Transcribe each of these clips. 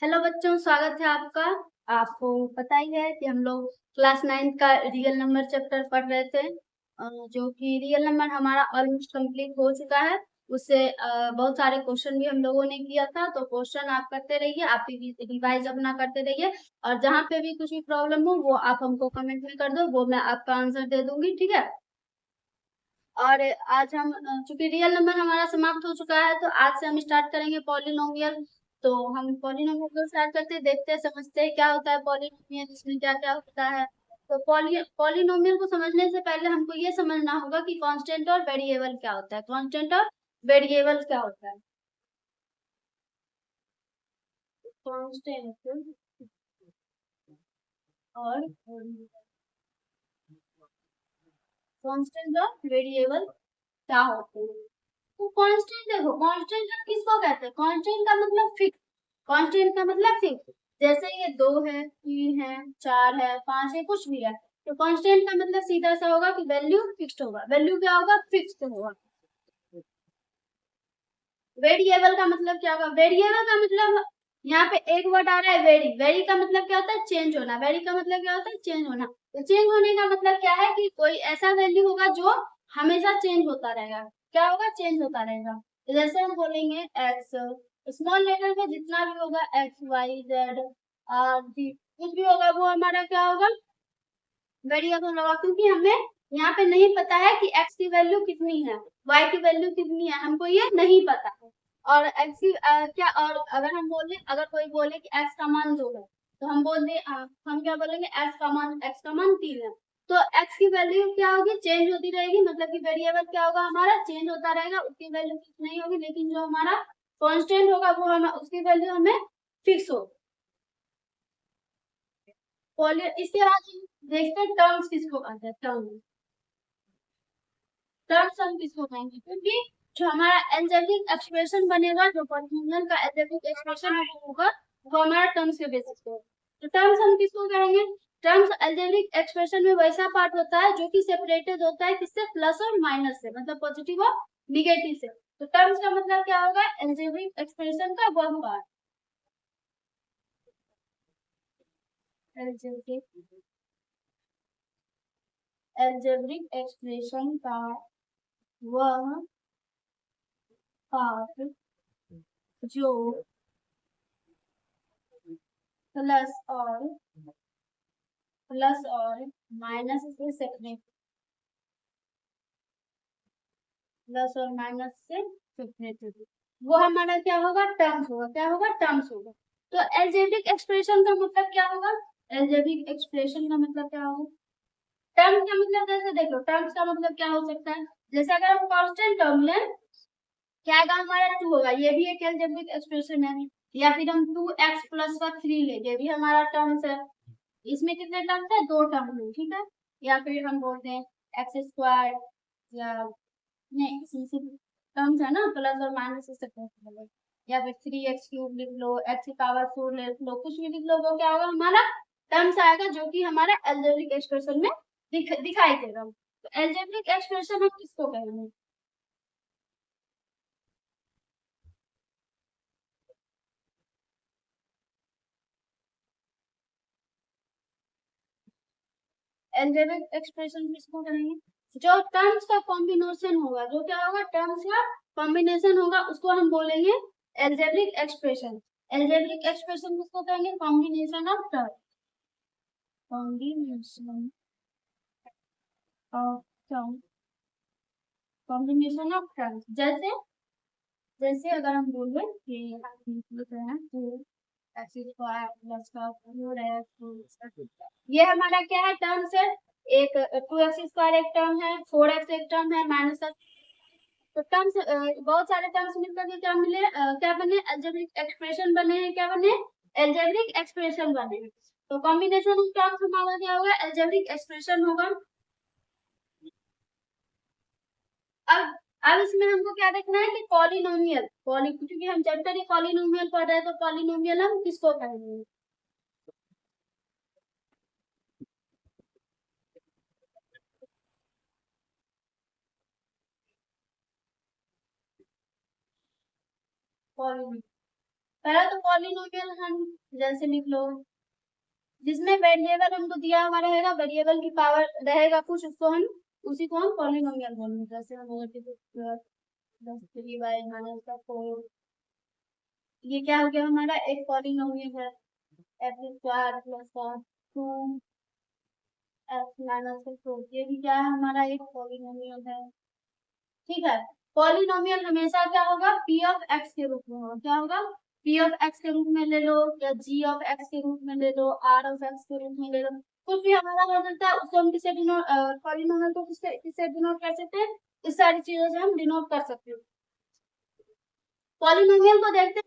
Hello बच्चों, स्वागत है आपका। आपको पता ही है कि हम लोग क्लास 9 का रियल नंबर चैप्टर पढ़ रहे थे, जो कि रियल नंबर हमारा ऑलमोस्ट कंप्लीट हो चुका है। उससे बहुत सारे क्वेश्चन भी हम लोगों ने किया था, तो क्वेश्चन आप करते रहिए, आप भी रिवाइज अपना करते रहिए। और जहाँ पे भी कुछ भी प्रॉब्लम हो वो आप हमको कमेंट में कर दो, वो मैं आपका आंसर दे दूंगी, ठीक है। और आज हम चूंकि रियल नंबर हमारा समाप्त हो चुका है, तो आज से हम स्टार्ट करेंगे पॉलिनोमियल। तो हम पॉलिनोमियल को स्टार्ट करते हैं, देखते हैं, समझते हैं क्या होता है पॉलिनोमियल, इसमें क्या क्या होता है। तो पॉलिनोमियल को समझने से पहले हमको ये समझना होगा कि कांस्टेंट और वेरिएबल क्या होता है। कांस्टेंट और वेरिएबल क्या होता है। कांस्टेंट और कांस्टेंट और वेरिएबल क्या होते हैं। तो कांस्टेंट, देखो कांस्टेंट किसको कहते हैं। कांस्टेंट का मतलब फिक्स। कांस्टेंट का मतलब फिक्स। जैसे ये 2 है, 3 है, 4 है, 5 है, कुछ भी है। तो कांस्टेंट का मतलब सीधा सा होगा कि वैल्यू फिक्स्ड होगा। वैल्यू क्या होगा, फिक्स्ड होगा। वेरिएबल का मतलब क्या होगा। वेरिएबल का मतलब यहाँ पे एक वर्ड आ रहा है वेरी। वेरी का मतलब क्या होता है, चेंज होना। वेरी का मतलब क्या होता है, चेंज होना। तो चेंज होने का मतलब क्या है कि कोई ऐसा वैल्यू होगा जो हमेशा चेंज होता रहेगा। क्या होगा, चेंज होता रहेगा। तो जैसे हम बोलेंगे एक्स, स्मॉल लेटर में जितना भी होगा X Y Z R D, कुछ भी होगा वो हमारा क्या होगा, वेरिएबल होगा। क्योंकि हमें यहाँ पे नहीं पता है कि x की वैल्यू कितनी है, y की वैल्यू कितनी है, हमको ये नहीं पता है। और x की क्या, और अगर हम बोले, अगर कोई बोले कि x का मान 2 है, तो हम बोल दे हम क्या बोलेंगे, x का मान 3 है। तो x की वैल्यू क्या होगी, चेंज होती रहेगी। मतलब कि वेरिएबल क्या होगा, हमारा चेंज होता रहेगा, उसकी वैल्यू फिक्स नहीं होगी। लेकिन जो हमारा कांस्टेंट होगा वो हम उसकी वैल्यू हमें फिक्स होगी। इसके बाद देखते हैं टर्म्स किसको कहते हैं। टर्म्स हम किसको कहेंगे, क्योंकि जो हमारा एल्जेब्रिक एक्सप्रेशन बनेगा, जो पॉलिनोमियल का एल्जेब्रिक एक्सप्रेशन होगा, वो हमारा टर्म्स के बेसिस पे होगा। तो टर्म्स हम किसको कहेंगे। टर्म्स एल्जेब्रिक एक्सप्रेशन में वैसा पार्ट होता है जो कि सेपरेटेड होता है किससे, प्लस और माइनस से, मतलब पॉजिटिव और निगेटिव से। तो टर्म्स का मतलब क्या होगा, एल्जेब्रिक एक्सप्रेशन का वह पार्ट। एल्जेब्रिक एल्जेब्रिक एक्सप्रेशन का वह पार्ट जो प्लस और माइनस से सेपरेट, प्लस और माइनस से सेपरेटेड, वो हमारा क्या होगा, टर्म्स होगा। क्या होगा, टर्म्स होगा। तो एल्जेब्रिक एक्सप्रेशन का मतलब क्या होगा। एल्जेब्रिक एक्सप्रेशन का मतलब क्या होगा, टर्म्स का मतलब, जैसे देख लो टर्म्स का मतलब क्या हो सकता है। जैसे अगर हम कांस्टेंट टर्म लें, क्या आएगा हमारा 2 होगा, ये भी एक एल्जेब्रिक एक्सप्रेशन है। या फिर हम 2x प्लस का 3 ले, ये भी हमारा टर्म्स है। इसमें कितने टर्म्स है, 2 टर्म है, ठीक है। या फिर हम बोलते हैं एक्स स्क्वायर, या नहीं टर्म्स है ना, प्लस और माइनस से सेपरेट। या फिर 3x³ लिख लो, x की पावर 4 लिख लो, कुछ भी लिख लो, वो क्या होगा, हमारा टर्म्स आएगा, जो कि हमारा एल्जेब्रिक एक्सप्रेशन में दिखाई देगा। तो एल्जेब्रिक एक्सप्रेशन हम किसको कहेंगे। एल्जेब्रिक एक्सप्रेशन किसको कहेंगे, जो टर्म्स का कॉम्बिनेशन होगा, जो क्या होगा, टर्म्स का कॉम्बिनेशन होगा, उसको हम बोलेंगे एल्जेब्रिक एक्सप्रेशन। एल्जेब्रिक एक्सप्रेशन किसको कहेंगे, combination of term, combination of term, combination of terms. जैसे जैसे अगर हम बोले कि ये हमारा क्या है, टर्म्स है। एक 2x² एक टर्म है, 4x एक टर्म है, माइनस। तो टर्म्स बहुत सारे टर्म्स मिलकर के क्या मिले, क्या बने, एल्जेब्रिक एक्सप्रेशन बने हैं। क्या बने, एल्जेब्रिक एक्सप्रेशन बने हैं। तो कॉम्बिनेशन ऑफ टर्म्स हमारा क्या होगा, एल्जेब्रिक एक्सप्रेशन होगा। अब अब इसमें हमको क्या देखना है कि पॉलिनोमियल, क्योंकि हम चैप्टर ही पॉलिनोमियल पढ़ रहे हैं, तो पॉलिनोमियल हम किसको कहेंगे। पॉलिनोमियल पहला तो पॉलिनोमियल हम जैसे लिख लो, जिसमें वेरिएबल हमको दिया हुआ रहेगा, वेरिएबल की पावर रहेगा कुछ, उसको हम उसी को हम पॉलिनोमियल बोलेंगे। जैसे हम 3y-4, ये क्या हो गया हमारा, एक पॉलिनोमियल है। x² + 2 x - 4, ये भी क्या है हमारा, एक पॉलिनोमियल है। ठीक है, पॉलिनोमियल हमेशा क्या होगा, p ऑफ x के रूप में होगा। क्या होगा, p ऑफ x के रूप में ले लो, या g ऑफ x के रूप में ले लो, r ऑफ x के रूप में ले लो, कुछ भी हमारा हो सकता है। उसको हम किसे डिनोट, पॉलिनोमियल को किससे डिनोट कर सकते हैं, इस सारी चीजों से हम डिनोट कर सकते हैं। पॉलिनोमियल को देखते हैं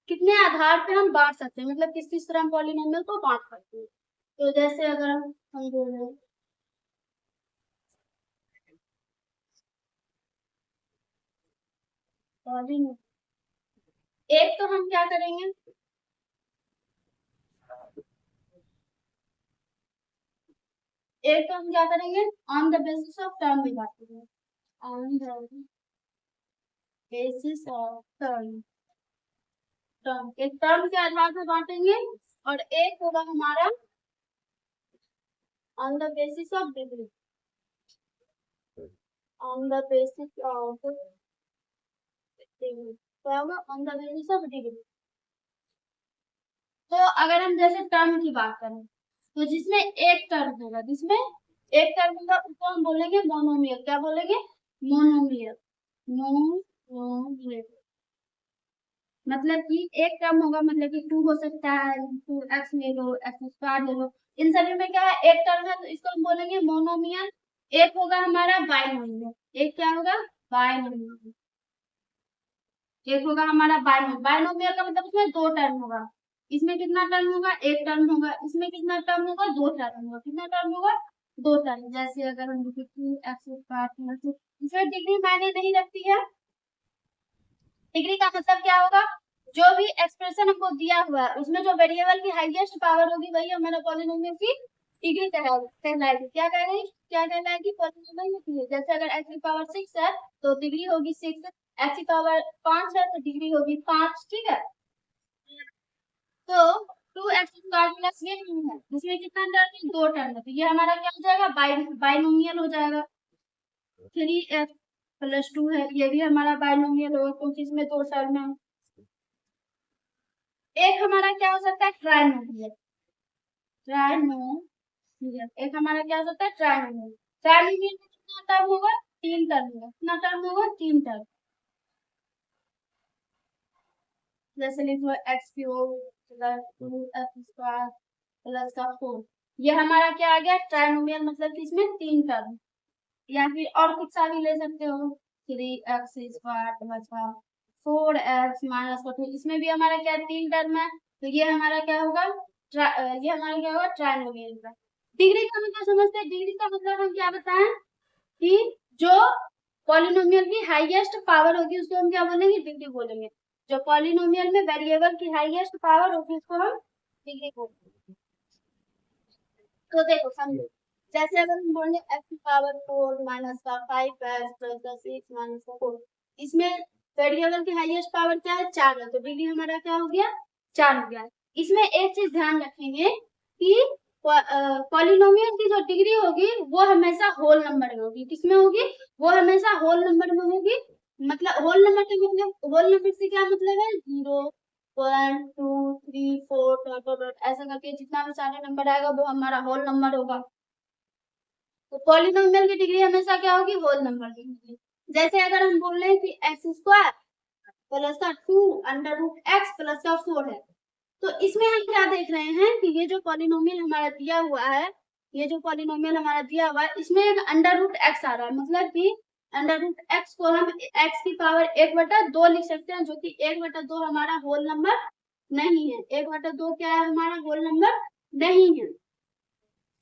कितने आधार पे हम बांट सकते हैं, मतलब किस किस तरह हम पॉलिनोमियल को बांट सकते हैं। तो जैसे अगर हम बोले, एक तो हम क्या करेंगे, एक तो हम क्या करेंगे, on the basis of term में बांटेंगे, on the basis of term, term एक टर्म के आधार पर बांटेंगे, और एक होगा हमारा on the basis of degree, on the basis of degree, क्या होगा, on the basis of degree. तो अगर हम जैसे टर्म की बात करें, तो जिसमें एक टर्म होगा, जिसमें एक टर्म होगा, उसको हम बोलेंगे मोनोमियल। क्या बोलेंगे, मोनोमियल, मोनोमियल। मतलब कि एक टर्म होगा, मतलब कि 2 हो सकता है, 2x ले लो, x² ले लो, इन सभी में क्या है, एक टर्म है, तो इसको हम बोलेंगे मोनोमियल। एक होगा हमारा बाइनोमियल, एक क्या होगा, बाइनोमियल, एक होगा हमारा बाइनोमियल। बाइनोमियल का मतलब उसमें दो टर्म होगा, इसमें कितना टर्म होगा, एक टर्म होगा, इसमें कितना टर्म होगा, दो टर्म होगा। कितना टर्म होगा, दो टर्म। जैसे अगर हम लिखे 2x², इसमें डिग्री मायने नहीं रखती है। डिग्री का मतलब क्या होगा, जो भी एक्सप्रेशन हमको दिया हुआ है, उसमें जो वेरिएबल की हाईएस्ट पावर होगी, वही हमारा पॉलिनोमियल की डिग्री कहलाएगी। क्या कहलाएगी, पॉलिनोमियल की। जैसे अगर x की पावर 6 है, तो डिग्री होगी 6, x की पावर 5 है, तो डिग्री होगी 5। ठीक है, तो 2x² प्लस ये 2 है, इसमें कितना टर्म है, दो टर्म है, तो ये हमारा क्या हो जाएगा, बाइनोमियल हो जाएगा। 3x + 2 है, ये भी हमारा बाइनोमियल होगा, क्योंकि इसमें दो टर्म है। एक हमारा क्या हो सकता है, ट्राइनोमियल, ट्राइनोमियल। एक हमारा क्या हो सकता है, ट्राइनोमियल। ट्राइनोमियल में कितना टर्म होगा, तीन टर्म होगा। कितना टर्म होगा, तीन टर्म। जैसे लिख लो x³ + 2x² + 4, ये हमारा क्या आ गया, ट्राइनोमियल, मतलब कि इसमें तीन टर्म। या फिर और कुछ सा भी ले सकते हो, 3x² + 4x - 4, इसमें भी हमारा क्या, तीन टर्म है, तो ये हमारा क्या होगा, ये हमारा क्या होगा, ट्राइनोमियल का। डिग्री का मतलब समझते हैं, डिग्री का मतलब हम क्या बताएं, कि जो पॉलिनोमियल की हाईएस्ट पावर होगी, उसको हम क्या बोलेंगे, डिग्री बोलेंगे। जो पॉलिनोमियल में वेरिएबल की हाईएस्ट पावर होगी, उसको हम डिग्री बोलेंगे। तो देखो समझो, जैसे अगर हम बोले x की पावर 4 माइनस का 5x प्लस का 6 माइनस का 4, इसमें वेरिएबल की हाईएस्ट पावर क्या है, 4 है, तो डिग्री हमारा क्या हो गया, 4 हो गया। इसमें एक चीज ध्यान रखेंगे कि पॉलिनोमियल की जो डिग्री होगी, वो हमेशा होल नंबर में होगी। किसमें होगी, वो हमेशा होल नंबर में होगी। मतलब होल नंबर का मतलब, होल नंबर से क्या मतलब है, 0 1 2 3 4 डॉट डॉट डॉट, ऐसा करके जितना भी सारे नंबर आएगा, वो हमारा होल नंबर होगा। तो पॉलिनोमियल की डिग्री हमेशा क्या होगी, होल नंबर की होगी। जैसे अगर हम बोल रहे हैं कि x² + 2 √x + 4 है, तो इसमें हम क्या देख रहे हैं कि ये जो पॉलिनोमियल हमारा दिया हुआ है, ये जो पॉलिनोमियल हमारा दिया हुआ है, इसमें एक √x आ रहा है, मतलब कि √x को हम x की पावर 1/2 लिख सकते हैं, जो कि 1/2 हमारा होल नंबर नहीं है। 1/2 क्या है, हमारा होल नंबर नहीं है।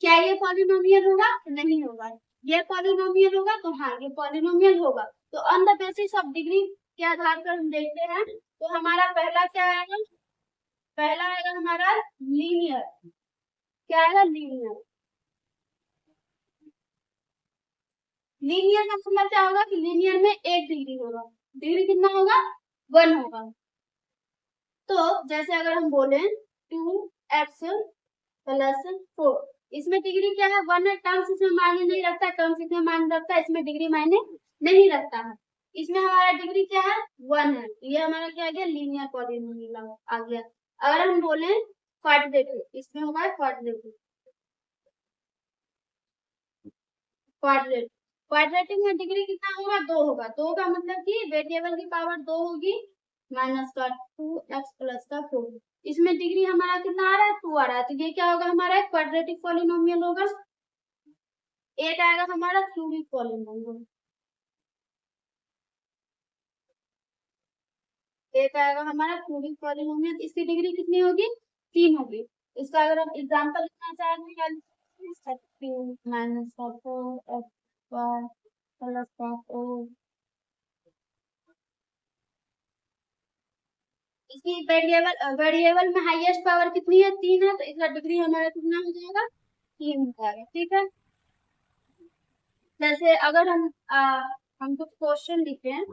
क्या ये पॉलिनोमियल होगा, नहीं होगा। ये पॉलिनोमियल होगा, तो हाँ ये पॉलिनोमियल होगा। तो on the basis of degree के आधार पर हम देखते हैं, तो हमारा पहला क्या आएगा, पहला आएगा हमारा लीनियर। क्या आएगा, लीनियर। लीनियर का मतलब क्या होगा, कि लीनियर में एक डिग्री होगा। डिग्री कितना होगा, 1 होगा। तो जैसे अगर हम बोले 2x प्लस 4, इसमें डिग्री क्या है 1 है, टर्म्स इसमें मायने नहीं रखता है, टर्म्स इसमें मायने रखता है, इसमें डिग्री मायने नहीं रखता है। इसमें हमारा डिग्री क्या है 1 है, ये हमारा क्या आ गया लीनियर पॉलिनोमियल आ गया। अगर हम बोले क्वाड्रेटिक, इसमें होगा क्वाड्रेटिक, क्वाड्रेटिक में डिग्री कितना होगा 2 होगा, 2 का मतलब कि वेरिएबल की पावर 2 होगी माइनस का 2x प्लस का 4, इसमें डिग्री हमारा कितना आ रहा है 2 आ रहा है, तो ये क्या होगा हमारा क्वाड्रेटिक पॉलिनोमियल होगा। एक आएगा हमारा क्यूबिक पॉलिनोमियल, एक आएगा हमारा क्यूबिक पॉलिनोमियल, इसकी डिग्री कितनी होगी 3 होगी। इसका अगर हम एग्जांपल लिखना चाहें तो माइनस का 4x प्लस का 4, इसकी वेरिएबल में हाईएस्ट पावर कितनी है 3 है, तो इसका डिग्री हमारा कितना हो जाएगा 3 हो जाएगा। ठीक है, जैसे अगर हम कुछ क्वेश्चन लिखे हैं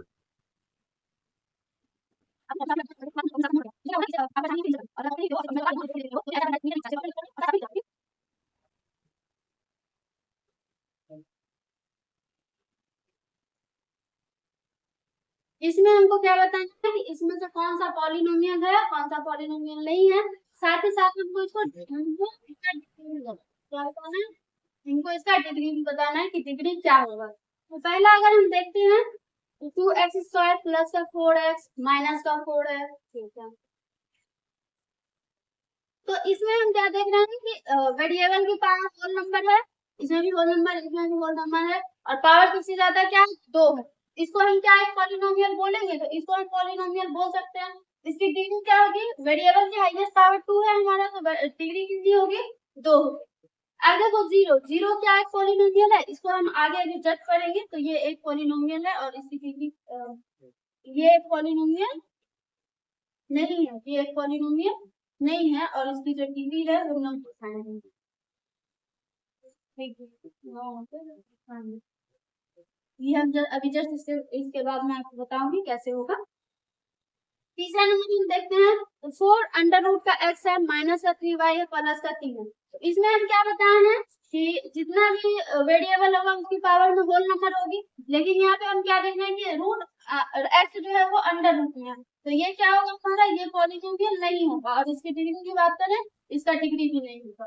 इसमें हमको क्या बताना है कि इसमें से कौन सा पॉलिनोमियल है कौन सा पॉलिनोमियल नहीं है, साथ ही साथ हमको इसको इसका डिग्री क्या बताना है, हमको इसका डिग्री भी बताना है कि डिग्री क्या होगा। तो पहला अगर हम देखते हैं 2x² प्लस का 4x माइनस का 4 है, ठीक है। तो इसमें हम क्या देख रहे हैं कि वेरिएबल की पावर होल नंबर है, इसमें भी होल नंबर, इसमें भी होल नंबर है, और पावर किससे ज्यादा क्या है 2 है, इसको हम क्या एक पॉलिनोमियल बोलेंगे, तो इसको हम पॉलिनोमियल बोल सकते हैं। इसकी डिग्री क्या होगी, वेरिएबल की हाईएस्ट पावर 2 है हमारा, तो डिग्री कितनी होगी 2 होगी। अब देखो जीरो, जीरो क्या एक पॉलिनोमियल है, इसको हम आगे अभी जज करेंगे, तो ये एक पॉलिनोमियल है और इसकी डिग्री ये एक पॉलिनोमियल नहीं है, ये एक पॉलिनोमियल नहीं है, और इसकी जो डिग्री है वो नॉन डिफाइंड है। ये हम अभी जस्ट इसके बाद मैं आपको बताऊंगी कैसे होगा। तीसरा नंबर हम देखते हैं 4 अंडर रूट का x है माइनस का 3y है प्लस का 3 है, तो इसमें हम क्या बताए हैं कि जितना भी वेरिएबल होगा उसकी पावर में होल नंबर होगी, लेकिन यहाँ पे हम क्या देख रहे हैं कि रूट x जो है वो अंडर रूट में है, तो ये क्या होगा हमारा ये पॉलिनोमियल नहीं होगा। और इसकी डिग्री की बात करें, इसका डिग्री भी नहीं होगा।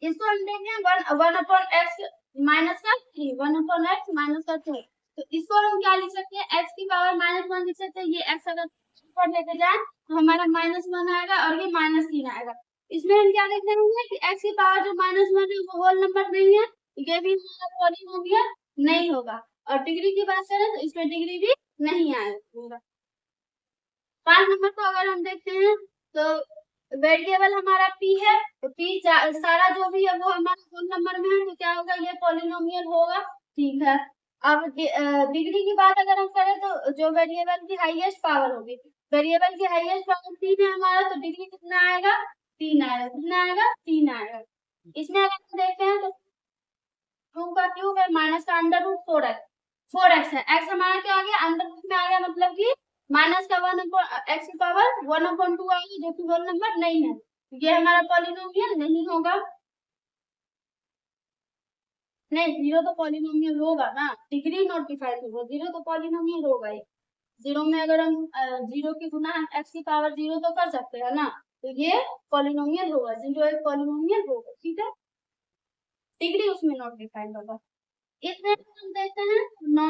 इसको हम देखें 1/x माइनस का 3, 1/x माइनस का 2, तो इसको हम क्या लिख सकते हैं x की पावर -1 लिख सकते हैं। ये x अगर ऊपर लेके जाए तो हमारा -1 आएगा और ये -3 आएगा। इसमें हम क्या देख रहे हैं कि x की पावर जो -1 है वो होल नंबर नहीं है, ये भी हमारा पॉलिनोमियल नहीं होगा। और डिग्री की बात करें तो इसमें डिग्री भी नहीं आएगा। 5 नंबर को अगर हम देखते हैं तो वेरिएबल हमारा p है, तो p सारा जो भी है वो हमारा होल नंबर में है, तो क्या होगा ये पॉलिनोमियल होगा। ठीक है, अब डिग्री की बात अगर हम करें तो जो वेरिएबल की हाईएस्ट पावर होगी, वेरिएबल की हाईएस्ट पावर 3 है हमारा, तो डिग्री कितना आएगा 3 आएगा, कितना आएगा 3 आएगा। इसमें अगर हम देखते हैं तो 2 का क्यूब है माइनस का अंडर रूट 4x है, x हमारा क्या आ गया अंडर रूट में आ गया, मतलब कि माइनस का 1/x की पावर 1/2 आएगी, जो कि होल नंबर नहीं है, ये हमारा पॉलिनोमियल नहीं होगा। नहीं, जीरो तो पॉलिनोमियल होगा ना, डिग्री नोटिफाइड होगा, जीरो तो पॉलिनोमियल होगा ही। जीरो में अगर हम जीरो की गुना हम x की पावर 0 तो कर सकते हैं ना, तो ये पॉलिनोमियल होगा, जीरो एक पॉलिनोमियल होगा। ठीक है, डिग्री उसमें नॉट डिफाइंड होगा। इसमें हम देखते हैं ना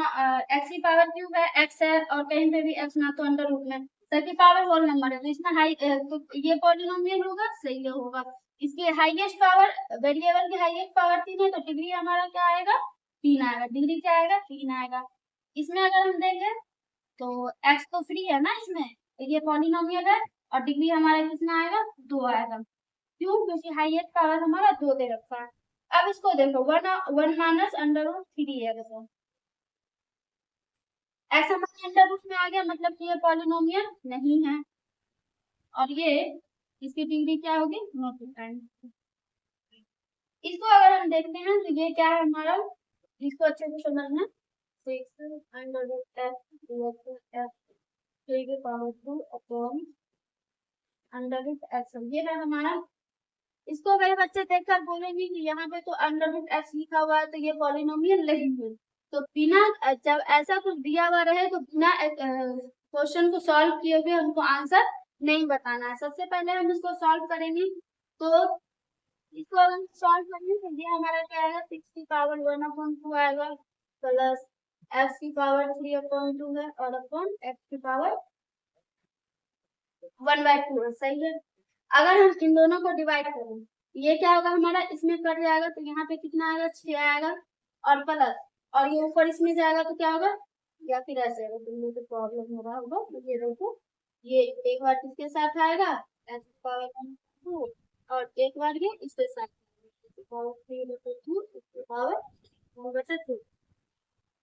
x की पावर क्यूब है, x है, और कहीं पे भी x ना तो अंडर रूट में, सबकी पावर होल नंबर है, तो इसमें हाई तो ये पॉलिनोमियल होगा, सही होगा। इसकी हाईएस्ट पावर, वेरिएबल की हाईएस्ट पावर 3 है, तो डिग्री हमारा क्या आएगा 3 आएगा, डिग्री क्या आएगा 3 आएगा। इसमें अगर हम देखें तो x तो फ्री है ना इसमें, तो ये पॉलिनोमियल है, और डिग्री हमारा कितना आएगा 2 आएगा। क्यों, क्योंकि हाईएस्ट पावर हमारा 2 दे रखा है। अब इसको देखो 1 माइनस अंडर रूट 3 है, देखो x हमारे अंडर रूट में आ गया, मतलब कि ये पॉलिनोमियल नहीं है, और ये इसकी डिग्री क्या होगी नॉट। इसको अगर हम देखते हैं तो ये क्या है हमारा, इसको अच्छे से समझना 6 अंडर रूट f 3 की power 2 upon under root x, ये है हमारा। इसको अगर बच्चे देखकर बोलेंगे कि यहाँ पे तो अंडर रूट एक्स लिखा हुआ है तो ये पॉलिनोमियल नहीं है, तो बिना जब ऐसा कुछ दिया हुआ रहे तो बिना क्वेश्चन को सॉल्व किए हुए हमको आंसर नहीं बताना है। सबसे पहले हम इसको सॉल्व करेंगे, तो इसको हम सॉल्व करेंगे तो ये हमारा क्या आएगा, 6 की पावर 1/2 आएगा प्लस एक्स की पावर 3/2 है और अपॉन एक्स की पावर 1/2 है, सही है। अगर हम इन दोनों को डिवाइड करें, ये क्या होगा हमारा, इसमें कट जाएगा तो यहाँ पे कितना आएगा, 6 आएगा और प्लस, और ये ऊपर इसमें जाएगा तो क्या होगा, या फिर ऐसे होगा, तो मुझे प्रॉब्लम हो रहा होगा, तो ये देखो, ये एक बार इसके साथ आएगा एक्स पावर 2 और एक बार ये इसके साथ पावर 3/2 इसके पावर 1/2,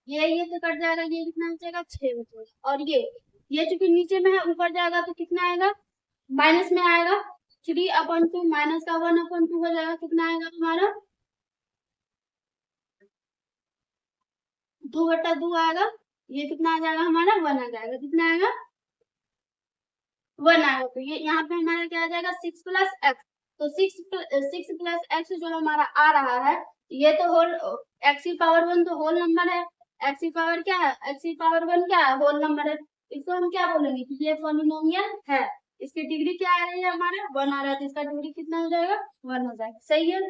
ये तो कट जाएगा, ये कितना बचेगा, 6 बचेगा, और ये चूंकि नीचे में है ऊपर जाएगा तो कितना आएगा, माइनस में आएगा, 3/2 माइनस का 1/2 हो जाएगा, कितना आएगा हमारा, 2/2 आएगा, ये कितना आ जाएगा हमारा, 1 आ जाएगा, कितना आएगा, 1 आएगा, तो ये यहाँ पे हमारा क्या आ जाएगा, 6 प्लस एक्स, तो 6 प्लस एक्स जो हमारा आ रहा है, ये तो होल, एक्स की पावर 1 तो होल नंबर है, एक्स की पावर क्या है, एक्स की पावर 1 क्या है, होल नंबर है, इसको हम क्या बोलेंगे कि ये पॉलिनोमियल है। इसकी डिग्री क्या आ रही है हमारा, 1 आ रहा है, तो इसका डिग्री कितना हो जाएगा, 1 हो जाएगा, सही है।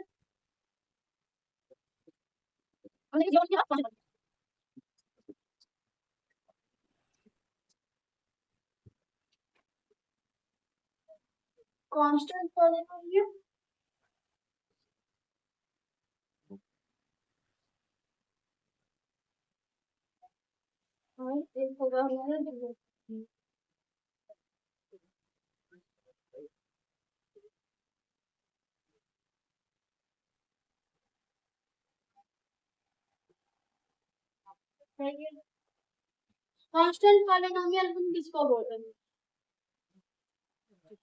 कांस्टेंट पॉलिनोमियल, और एक होगा हमारा डिग्री। कांस्टेंट पॉलिनोमियल हम किसको बोलते हैं,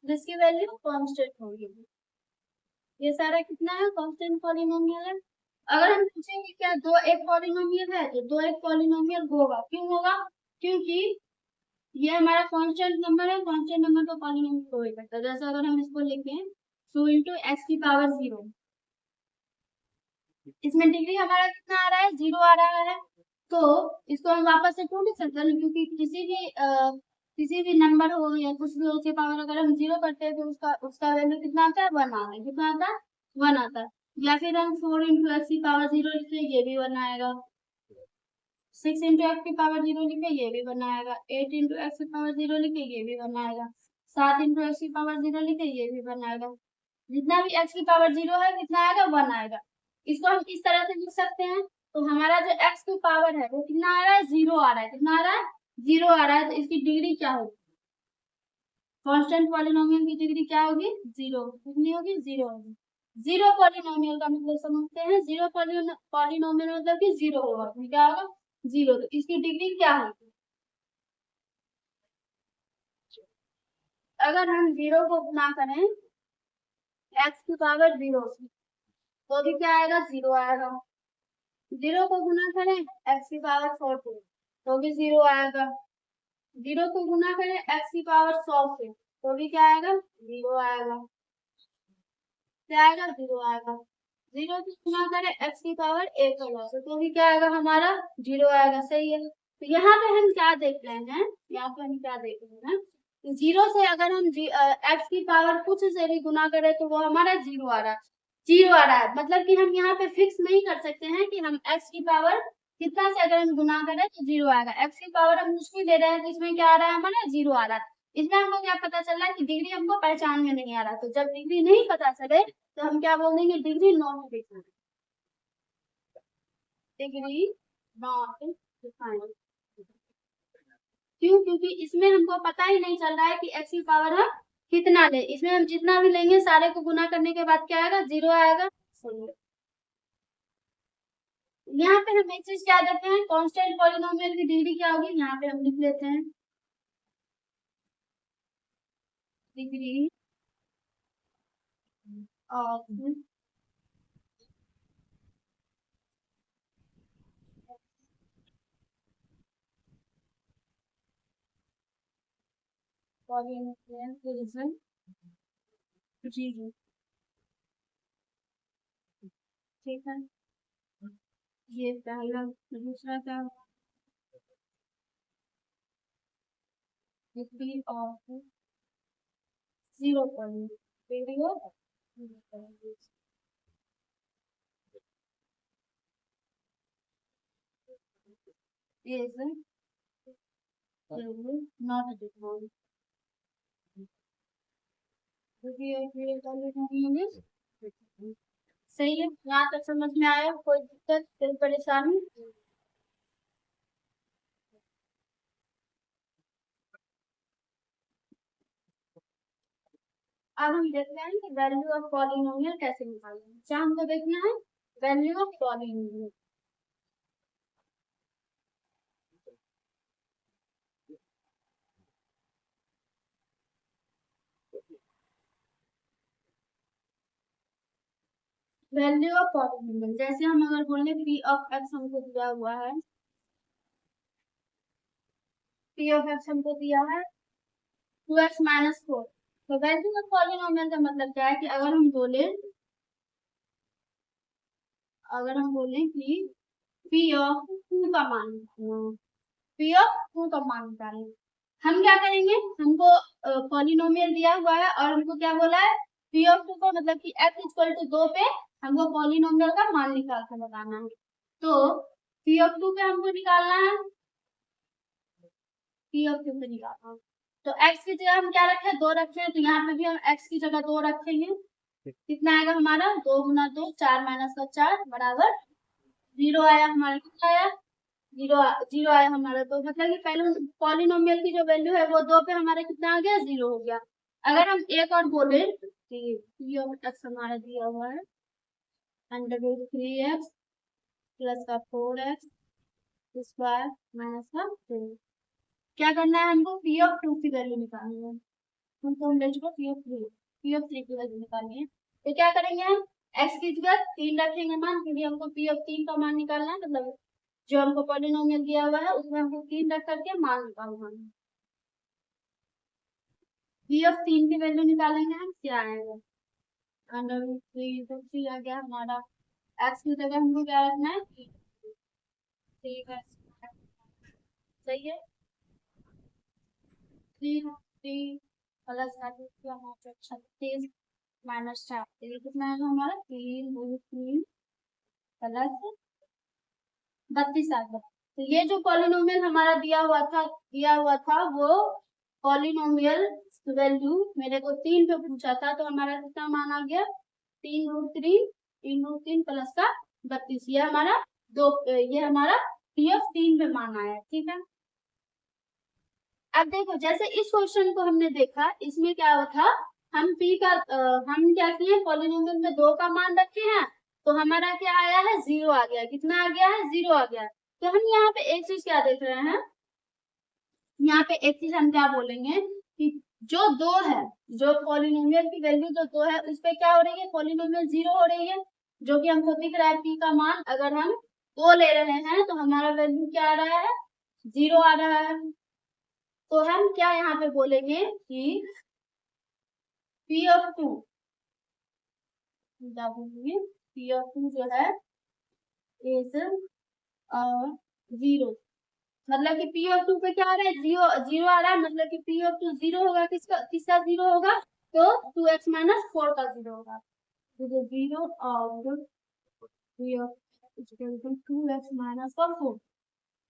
जिसकी वैल्यू कांस्टेंट होगी, ये सारा कितना है, कांस्टेंट पॉलिनोमियल है। अगर हम पूछेंगे क्या दो एक पॉलिनोमियल है, तो दो एक पॉलिनोमियल होगा, क्यों होगा, क्योंकि ये हमारा कांस्टेंट नंबर है, कांस्टेंट नंबर तो पॉलिनोमियल हो ही सकता है। जैसे अगर हम इसको लिखें 2 इंटू एक्स की पावर 0, इसमें डिग्री हमारा कितना आ रहा है, 0 आ रहा है, तो इसको हम वापस से टू लिख सकते हैं, क्योंकि किसी भी नंबर हो या कुछ भी हो उसकी पावर अगर हम 0 करते हैं तो उसका उसका वैल्यू कितना आता है, 1 आता है, कितना आता है, 1 आता है। या फिर हम 4 इंटू एक्स की पावर 0 लिखे, ये भी 1 आएगा, 6 इंटू एक्स की पावर 0 लिखे, ये भी 1 आएगा, 8 इंटू एक्स की पावर 0 लिखे, ये भी 1 आएगा, 7 इंटू एक्स की पावर 0 लिखे, ये भी 1 आएगा। जितना भी एक्स की पावर 0 है कितना आएगा, 1 आएगा। इसको हम इस तरह से लिख सकते हैं, तो हमारा जो एक्स की पावर है वो कितना आ रहा है, 0 आ रहा है, कितना आ रहा है, 0 आ रहा है, तो इसकी डिग्री क्या होगी, कांस्टेंट पॉलिनोमियल की डिग्री क्या होगी, 0, कितनी होगी, 0 होगी। 0 पॉलिनोमियल का मतलब समझते हैं, 0 पॉलिनोमियल मतलब कि 0 होगा, तो क्या होगा, 0, तो इसकी डिग्री क्या होगी, अगर हम 0 को गुना करें एक्स की पावर 0 से, तो भी क्या आएगा, 0 आएगा। 0 को गुना करें एक्स की पावर 4 से, तो भी 0 आएगा। 0 को गुना करें एक्स की पावर 100 से, तो भी क्या आएगा, 0 आएगा, क्या आएगा, 0 आएगा। 0 को गुना करें एक्स की पावर 1,000 से, तो भी क्या आएगा हमारा, 0 आएगा, सही है। तो यहाँ पे हम क्या देख रहे हैं, यहाँ पे हम क्या देख रहे हैं, 0 से अगर हम एक्स की पावर कुछ से भी गुना करें तो वो हमारा 0 आ रहा है, 0 आ रहा है, मतलब कि हम यहाँ पे फिक्स नहीं कर सकते हैं कि हम एक्स की पावर कितना से अगर हम गुना करें तो 0 आएगा। एक्स की पावर हम उसकी ले रहे हैं तो इसमें क्या आ रहा है हमारा, 0 आ रहा है। इसमें हमको क्या पता चल रहा है कि डिग्री हमको पहचान में नहीं आ रहा, तो जब डिग्री नहीं पता चले तो हम क्या बोल देंगे, degree not defined, degree not defined. क्यों, क्योंकि इसमें हमको पता ही नहीं चल रहा है कि एक्स की पावर हम कितना ले, इसमें हम जितना भी लेंगे सारे को गुना करने के बाद क्या आएगा, 0 आएगा, सही है। यहाँ पे हम एक चीज क्या देखते हैं, कांस्टेंट पॉलिनोमियल की डिग्री क्या होगी, यहाँ पे हम लिख लेते हैं degree of polynomial division zero, ठीक है। ये पहला, दूसरा क्या degree of 0.0 is not a default. सही है, यहाँ तक समझ में आया? कोई दिक्कत, कोई परेशानी? अब हम देखते हैं कि वैल्यू ऑफ पॉलिनोमियल कैसे निकालेंगे। क्या हमको देखना है? Value of polynomial. Value of polynomial, जैसे हम अगर बोले पी ऑफ एक्स हमको दिया हुआ है, पी ऑफ एक्स हमको दिया है 2x माइनस 4, तो वैल्यू ऑफ पॉलिनोमियल का मतलब क्या है कि अगर हम बोले कि पी ऑफ 2 का मान, पी ऑफ 2 का मान निकालें, हम क्या करेंगे? हमको पॉलिनोमियल दिया हुआ है और हमको क्या बोला है? पी ऑफ 2 का मतलब कि x इक्वल टू 2 पे हमको पॉलिनोमियल का मान निकाल कर बताना है। तो पी ऑफ 2 पे हमको निकालना है, पी ऑफ 2 पे निकालना है। तो x की जगह हम क्या रखे? 2 रखे, तो यहाँ पे भी हम x की जगह 2 रखेंगे। कितना आएगा हमारा? 2 गुना 2, 4 माइनस का 4 बराबर 0 आया हमारा। कितना आया? 0 आया हमारा। तो मतलब कि पहले पॉलिनोमियल की जो वैल्यू है वो 2 पे हमारा कितना आ गया? 0 हो गया। अगर हम एक और बोले कि पी ऑफ एक्स हमारा दिया हुआ है √3x प्लस का 4x स्क्वायर माइनस का 2, क्या करना है हमको? पी ऑफ 2 की वैल्यू निकालनी है। हमको हम ले चुके पी ऑफ 3 की वैल्यू निकालनी है। तो क्या करेंगे हम? x की जगह 3 रखेंगे मान, क्योंकि हमको पी ऑफ 3 का मान निकालना है, मतलब जो हमको पॉलिनोमियल दिया हुआ है उसमें हमको 3 रख करके मान निकालना है। पी ऑफ 3 की वैल्यू निकालेंगे हम, क्या आएगा? √3 आ गया हमारा। x की जगह हमको क्या रखना है? 3 सही है। 3 प्लस का 36 माइनस 4, कितना आएगा हमारा? 3 प्लस 32 आ गया। तो ये जो पॉलिनोमियल हमारा दिया हुआ था वो पॉलिनोमियल वैल्यू मेरे को 3 पे पूछा था, तो हमारा कितना मान आ गया? 3√3 प्लस का 32, ये हमारा ये हमारा पी ऑफ 3 पे मान आया। ठीक है, अब देखो जैसे इस क्वेश्चन को हमने देखा, इसमें क्या हुआ था? हम हम क्या किए? पॉलिनोमियल में 2 का मान रखे हैं, तो हमारा क्या आया है? 0 आ गया। कितना आ गया है? 0 आ गया। तो हम यहाँ पे एक चीज क्या देख रहे हैं? यहाँ पे एक चीज हम क्या बोलेंगे कि जो 2 है, जो पॉलिनोमियल की वैल्यू जो 2 है, उस पे क्या हो रही है? पॉलिनोमियल 0 हो रही है, जो कि हमको दिख रहा है पी का मान अगर हम 2 ले रहे हैं तो हमारा वैल्यू क्या आ रहा है? 0 आ रहा है। तो हम क्या यहाँ पे बोलेंगे कि पी ऑफ 2, क्या बोलेंगे? पी ऑफ 2 जो है इज 0, मतलब कि पी ऑफ 2 पे क्या आ रहा है? 0 आ रहा है, मतलब कि पी ऑफ 2 0 होगा। किसका 0 होगा? तो 2x माइनस 4 का 0 होगा। तो 0 और पी ऑफ 2x माइनस 4।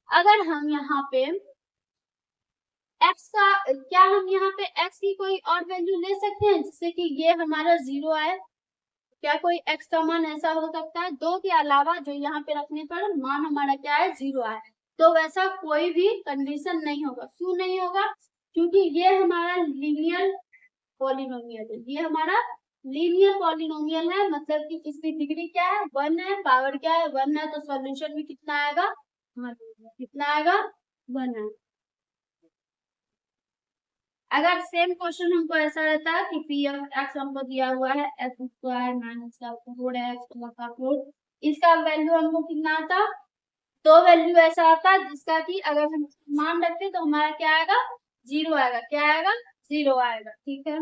अगर हम यहाँ पे x का, क्या हम यहाँ पे x की कोई और वैल्यू ले सकते हैं जिससे कि ये हमारा 0 आए? क्या कोई x का मान ऐसा हो सकता है 2 के अलावा जो यहाँ पे रखने पर मान हमारा क्या है? 0 आए? तो वैसा कोई भी कंडीशन नहीं होगा। क्यों नहीं होगा? क्योंकि ये हमारा लीनियर पॉलिनोमियल है, ये हमारा लीनियर पॉलिनोमियल है, मतलब कि इसकी डिग्री क्या है? 1 है, पावर क्या है? 1 है, तो सॉल्यूशन भी कितना आएगा? 1। कितना आएगा? 1 है। अगर सेम क्वेश्चन हमको ऐसा रहता है कि पी ऑफ एक्स हमको दिया हुआ है एक्स स्क्वायर माइनस का 4x प्लस का 4, इसका वैल्यू हमको कितना आता? तो वैल्यू ऐसा आता है जिसका कि अगर हम मान रखते तो हमारा क्या आएगा? 0 आएगा। क्या आएगा? 0 आएगा। ठीक है,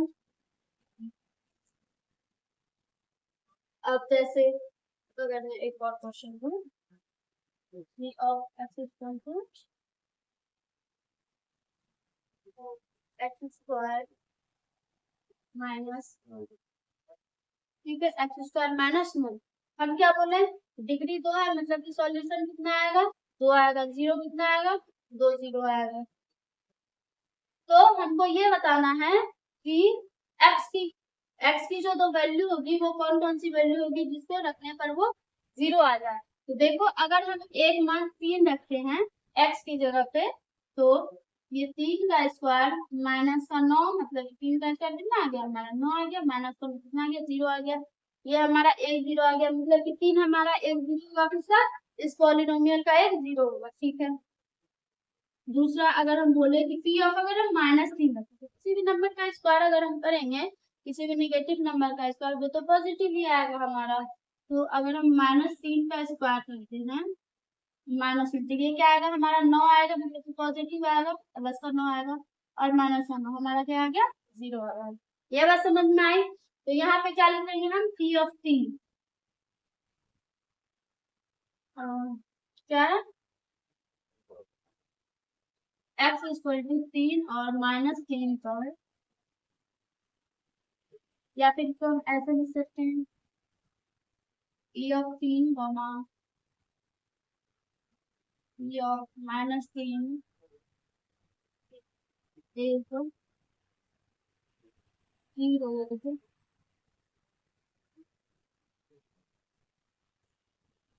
अब जैसे अगर मैं एक और क्वेश्चन दूं, v of x is equal to x square minus, ठीक है, एक्स स्क्वायर माइनस 1। हम क्या बोले, डिग्री 2 है, मतलब कि सॉल्यूशन कितना आएगा, 2 आएगा। जीरो कितना आएगा, 2 जीरो आएगा। तो हमको ये बताना है कि एक्स की जो दो वैल्यू होगी वो कौन कौन सी वैल्यू होगी जिसको रखने पर वो 0 आ जाए। तो देखो, अगर हम एक मान 3 रखते हैं एक्स की जगह पे, तो ये 3 का स्क्वायर माइनस का 9, मतलब 3 का स्क्वायर कितना आ गया हमारा 9 आ गया, माइनस का कितना आ गया 0 आ गया। ये हमारा एक 0 आ गया, मतलब कि 3 हमारा एक 0 होगा, किसका, इस पॉलिनोमियल का एक 0 होगा। ठीक है, दूसरा अगर हम बोले कि पी ऑफ, अगर हम -3 रखें तो किसी भी नंबर का स्क्वायर अगर हम करेंगे, किसी भी नेगेटिव नंबर का स्क्वायर, वो तो पॉजिटिव ही आएगा हमारा। तो अगर हम -3 का स्क्वायर करते हैं, -3, ये क्या आएगा हमारा 9 आएगा, मतलब पॉजिटिव आएगा, प्लस का 9 आएगा, और माइनस का 9 हमारा क्या आ गया 0 आ गया। ये बात समझ में आई। तो यहाँ पे क्या लिखेंगे हम, पी ऑफ 3 क्या है, एक्स इक्वल टू 3 और -3 पर, या फिर इसको हम ऐसे लिख सकते हैं, ई of 3 comma E of -3 is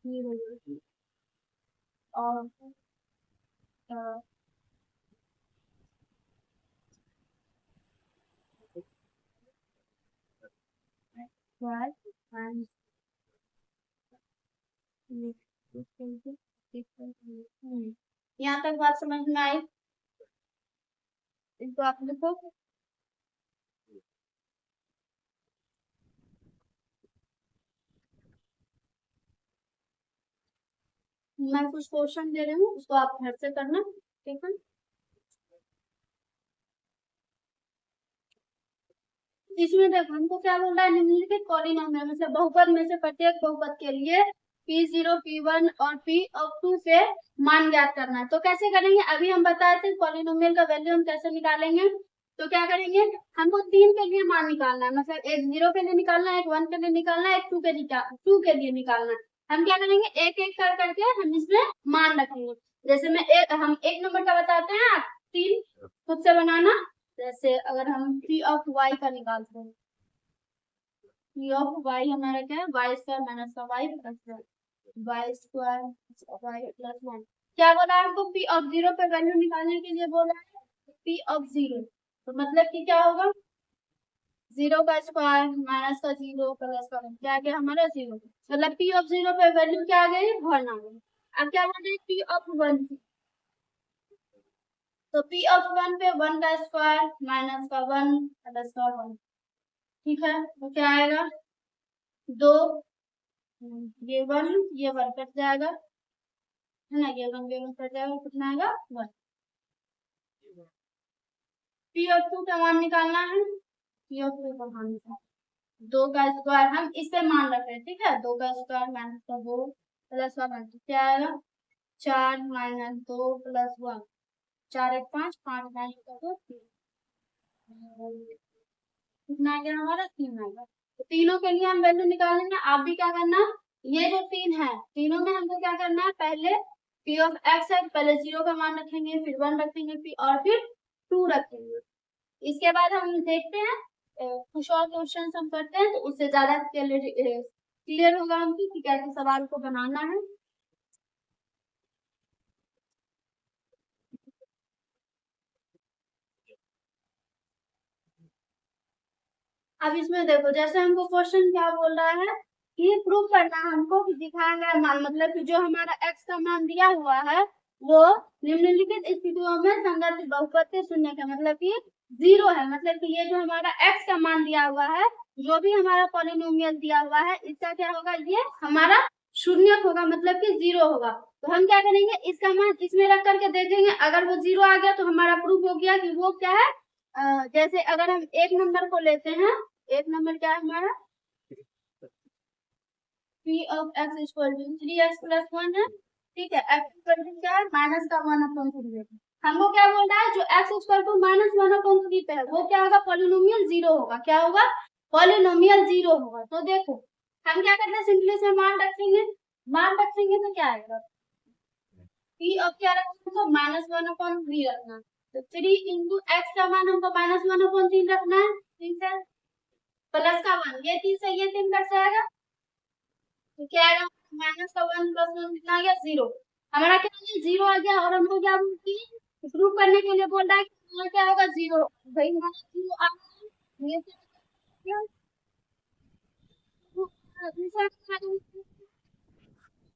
0 of uh, y and यहाँ तक बात समझ में आई। इसको आप लिखो, मैं कुछ क्वेश्चन दे रही हूँ, उसको आप घर से करना। ठीक है, इसमें देखो हमको क्या बोल रहा है, निम्नलिखित पॉलिनोमियल में से बहुपद में से प्रत्येक बहुपद के लिए P0, P1 और P ऑफ 2 से मान ज्ञात करना है। तो कैसे करेंगे, अभी हम बताए थे पॉलिनोमियल का वैल्यू हम कैसे निकालेंगे। तो क्या करेंगे, हमको 3 के लिए मान निकालना है, मतलब एक 0 के लिए निकालना है, एक 1 के लिए निकालना है, एक 2 के लिए निकालना है। हम क्या करेंगे, एक एक कर करके हम इसमें मान रखेंगे। जैसे हम एक नंबर का बताते हैं, आप 3 खुद से बनाना। जैसे अगर हम p ऑफ y का निकालते हैं, p ऑफ y हमारा क्या है, y स्क्वायर माइनस का y plus y square y plus 1। क्या बोला है हमको, p ऑफ 0 पे वैल्यू निकालने के लिए बोला है, p ऑफ 0, तो मतलब कि क्या होगा, 0 का स्क्वायर माइनस का 0 प्लस का 1, क्या आ गया हमारा 0, मतलब p ऑफ 0 पे वैल्यू क्या आ गई, 1 आ गई। अब क्या बोल रहे हैं, p ऑफ 1, तो p ऑफ 1 पे 1 का स्क्वायर माइनस का 1 प्लस का 1। ठीक है, तो क्या आएगा, 2, ये 1 कट जाएगा, है ना, ये 1 कट जाएगा, कितना आएगा 1। पी ऑफ 2 का मान निकालना है, पी ऑफ 2 का मान निकालना, 2 का स्क्वायर हम इस पे मान रख रहे हैं। ठीक है, 2 का स्क्वायर माइनस का 2 प्लस का 1, क्या आएगा 4 माइनस 2 प्लस 1, 4 1 5, 5 माइनस का 2 3, कितना आ गया हमारा 3 आ गया। तो तीनों के लिए हम वैल्यू निकालेंगे। आप भी क्या करना, ये जो 3 है, तीनों में हमको क्या करना है, पहले p ऑफ x है, पहले 0 का मान रखेंगे, फिर 1 रखेंगे, और फिर 2 रखेंगे। इसके बाद हम देखते हैं कुछ और क्वेश्चन हम करते हैं, तो उससे ज्यादा क्लियर होगा हमको कि कैसे सवाल को बनाना है। अब इसमें देखो, जैसे हमको क्वेश्चन क्या बोल रहा है कि प्रूव करना है हमको कि दिखाया गया मान, मतलब कि जो हमारा x का मान दिया हुआ है वो निम्नलिखित स्थितियों में संगत बहुपद के शून्य का, मतलब कि 0 है, मतलब कि ये जो हमारा x का मान दिया हुआ है, जो भी हमारा पॉलिनोमियल दिया हुआ है, इसका क्या होगा, ये हमारा शून्य होगा, मतलब कि 0 होगा। तो हम क्या करेंगे, इसका मान इसमें रख करके देखेंगे, अगर वो 0 आ गया तो हमारा प्रूफ हो गया कि वो क्या है, जैसे अगर हम एक नंबर को लेते हैं, एक नंबर क्या है हमारा, P of x equal to 3x plus 1 है, ठीक है। x इक्वल टू क्या है, माइनस का 1/3 है। हमको क्या बोल रहा है, जो x इक्वल टू -1/3 पे है वो क्या होगा, पॉलिनोमियल जीरो होगा। क्या होगा, पॉलिनोमियल जीरो होगा। तो देखो हम क्या करते हैं, सिंपली से मान रखेंगे, मान रखेंगे तो क्या आएगा, पी ऑफ क्या रखना, तो -1/3 रखना। तो 3 इंटू एक्स का मान हमको -1/3 रखना है, ठीक है। प्लस का 1, ये 3 से ये 3 कट जाएगा, तो क्या आएगा, माइनस का 1 प्लस 1 कितना आ गया, 0। हमारा क्या आ गया, 0 आ गया। और हमको क्या बोलती है, प्रूव करने के लिए बोल रहा है कि हमारा क्या होगा, 0। भाई हमारा 0 आ गया, ये क्या, दूसरा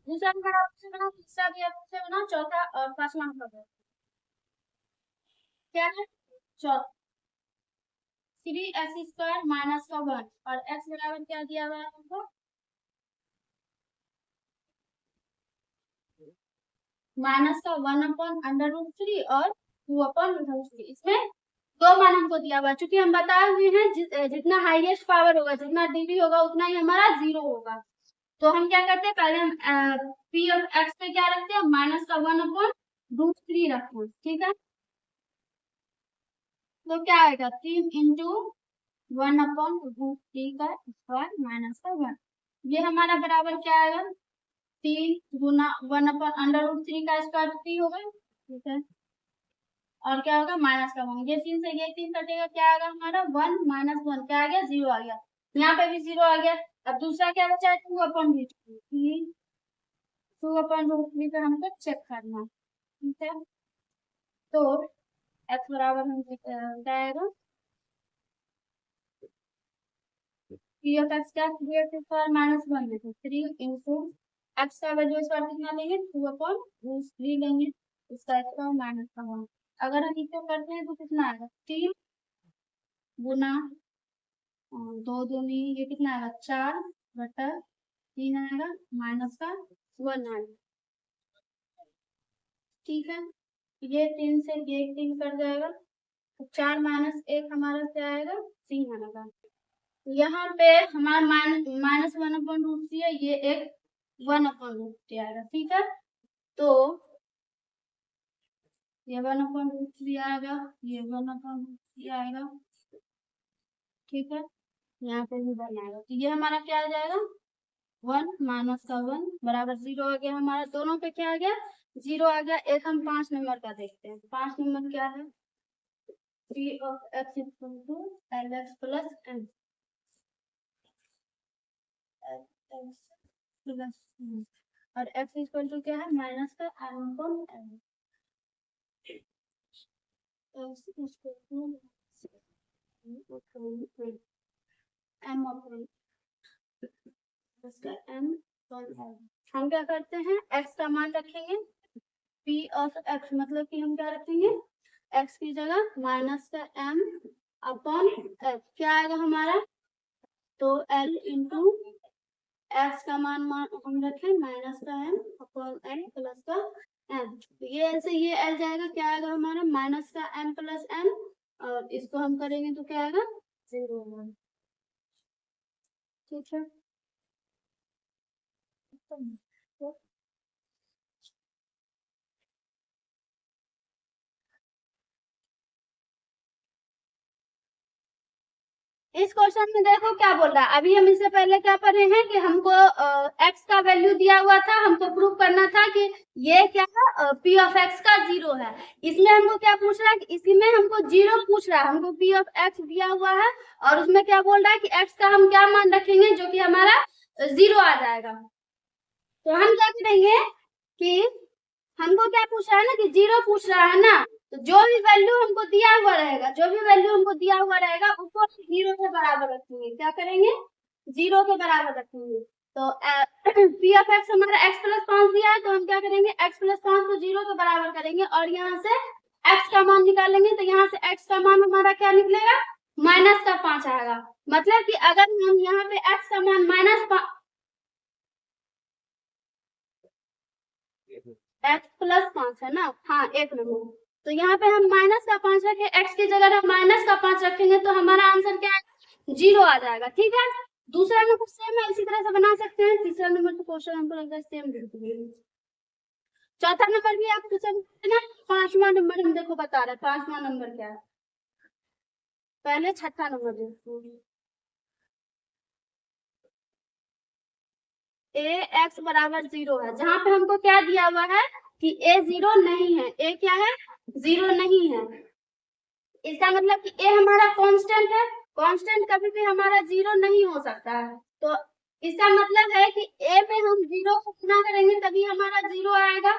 दूसरा बड़ा से बना, तीसरा भी से बना, चौथा और पांचवा का क्या है, 3x² माइनस का 1 और x बराबर क्या दिया हुआ है हमको, माइनस का 1/√3 और 2/√3। इसमें दो मान हमको दिया हुआ है, चूंकि हम बताए हुए हैं जितना हाईएस्ट पावर होगा, जितना डिग्री होगा, उतना ही हमारा 0 होगा। तो हम क्या करते हैं, पहले हम पी ऑफ एक्स पे क्या रखते हैं, माइनस का 1/√3 रखते हैं, ठीक है। तो क्या आएगा, 3 इंटू 1/√3 का स्क्वायर माइनस का 1। ये हमारा बराबर क्या आएगा, 3 गुना 1/√3 का स्क्वायर 3 होगा, ठीक है। और क्या होगा, माइनस का 1, ये 3 से ये 3 कटेगा, क्या आएगा हमारा 1 माइनस 1 क्या आ गया, 0 आ गया। यहाँ पे भी 0 आ गया। अब दूसरा क्या बचा है, 2/√3, 2/√3 पे हमको चेक करना, ठीक है। तो x बराबर हम क्या आएगा, पी ऑफ एक्स क्या, 3x² माइनस 1 में, तो 3 इंटू एक्स का वैल्यू इस बार कितना लेंगे, 2/√3 लेंगे, इसका स्क्वायर माइनस का 1। अगर हम इसे करते हैं तो कितना आएगा, 3 गुना 2 दूनी, ये कितना आएगा, 4/3 आएगा, माइनस का 1 आएगा, ठीक है। ये 3 से ये 3 कट जाएगा, तो 4 माइनस 1 हमारा क्या आएगा, 3 आएगा। यहाँ पे हमारा माइनस 1/√3 है, ये एक 1/√3 आएगा, ठीक है। तो ये 1/√3 आएगा, ये 1/√3 आएगा, ठीक है। यहाँ पे भी 1 आएगा, तो ये हमारा क्या आ जाएगा, 1 माइनस का 1 बराबर 0 आ गया। हमारा दोनों पे क्या आ गया, 0 आ गया। एक हम 5 नंबर का देखते हैं, 5 नंबर क्या है, P of x equal to LX plus M, और x इक्वल टू क्या है, माइनस का M/N, हम क्या करते हैं, x का मान रखेंगे, p ऑफ x मतलब कि हम क्या रखेंगे, x की जगह माइनस का M/F क्या आएगा हमारा, तो L इंटू एक्स का मान हम रखें माइनस का M/N प्लस का M। ये L से ये L जाएगा, क्या आएगा हमारा, माइनस का M प्लस M, और इसको हम करेंगे तो क्या आएगा, 0, ठीक है। इस क्वेश्चन में देखो क्या बोल रहा है, अभी हम इससे पहले क्या पढ़े हैं कि हमको x का वैल्यू दिया हुआ था, हमको प्रूव करना था कि ये क्या है, p ऑफ x का 0 है। इसमें हमको क्या पूछ रहा है, इसी में हमको 0 पूछ रहा है, हमको p ऑफ x दिया हुआ है, और उसमें क्या बोल रहा है कि x का हम क्या मान रखेंगे जो कि हमारा 0 आ जाएगा। तो हम क्या करेंगे कि हमको क्या पूछ रहा है ना, कि 0 पूछ रहा है ना, तो जो भी वैल्यू हमको दिया हुआ रहेगा, जो भी वैल्यू हमको दिया हुआ रहेगा उसको 0 के बराबर रखेंगे। क्या करेंगे, 0 के बराबर रखेंगे। तो पी ऑफ एक्स हमारा x प्लस 5 दिया है, तो हम क्या करेंगे, x प्लस 5 को 0 के बराबर करेंगे, और यहाँ से x का मान निकालेंगे, तो यहाँ से x का मान हमारा क्या निकलेगा, माइनस का 5 आएगा। मतलब कि अगर हम यहाँ पे x का मान x प्लस 5 है ना, हाँ 1 नंबर, तो यहाँ पे हम माइनस का 5 रखे, x की जगह हम माइनस का 0 आ जाएगा। ठीक है, दूसरा नंबर सेम है, इसी तरह से बना सकते हैं। तीसरा नंबर तो क्वेश्चन हमको लगता है सेम दे दिए। चौथा नंबर भी आप क्वेश्चन ना, पांचवा नंबर हम देखो बता रहे हैं। पांचवा नंबर क्या है, पहले छठा नंबर देखो। ए एक्स बराबर 0 है, जहाँ पे हमको क्या दिया हुआ है कि ए 0 नहीं है। ए क्या है, 0 नहीं है। इसका मतलब कि ए हमारा कांस्टेंट है। कांस्टेंट कभी भी हमारा 0 नहीं हो सकता है। तो इसका मतलब है कि ए पे हम 0 को गुना करेंगे तभी हमारा 0 आएगा।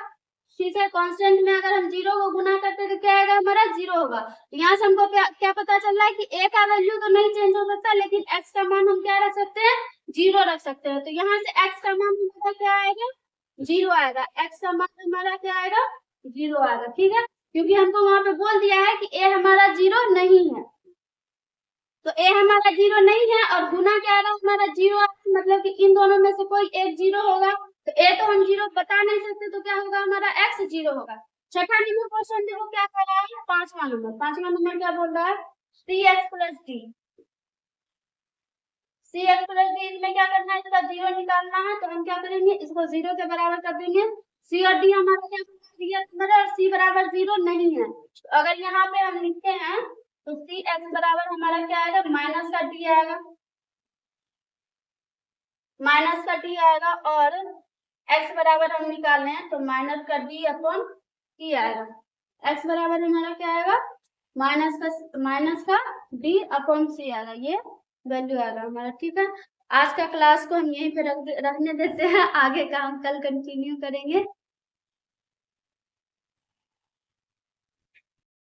ठीक है, कांस्टेंट में अगर हम 0 को गुना करते तो क्या आएगा, हमारा 0 होगा। यहाँ से हमको क्या पता चल रहा है कि ए का वैल्यू तो नहीं चेंज हो सकता, लेकिन एक्स का मान हम क्या रख सकते हैं, 0 रख सकते हैं। तो यहाँ से एक्स का मान हमारा क्या आएगा, 0 आएगा। एक्स का मान हमारा क्या आएगा, 0 आएगा। ठीक है, क्योंकि हमको वहां पे बोल दिया है कि ए हमारा 0 नहीं है। तो ए हमारा 0 नहीं है और गुना क्या आ रहा है, हमारा 0 मतलब कि इन दोनों में से कोई एक 0 होगा। तो ए तो हम 0 बता नहीं सकते, तो क्या होगा, हमारा एक्स 0 होगा। छठा नंबर क्वेश्चन देखो क्या कर रहा है, पांचवा नंबर क्या बोल रहा है, सी एक्स प्लस डी। सी एक्स प्लस डी में क्या करना है, इसका 0 निकालना है। तो हम क्या करेंगे, इसको 0 के बराबर कर देंगे। सी और डी हमारा क्या और सी बराबर 0 नहीं है। तो अगर यहाँ पे हम लिखते हैं तो सी एक्स बराबर हमारा क्या आएगा, माइनस का डी आएगा, माइनस का डी आएगा। और एक्स बराबर हम निकालने हैं तो माइनस का डी अपॉन सी आएगा। एक्स बराबर हमारा क्या आएगा, माइनस का डी अपॉन सी आएगा, ये वैल्यू आएगा हमारा। ठीक है, आज का क्लास को हम यहीं पे रखने देते हैं, आगे का हम कल कंटिन्यू करेंगे।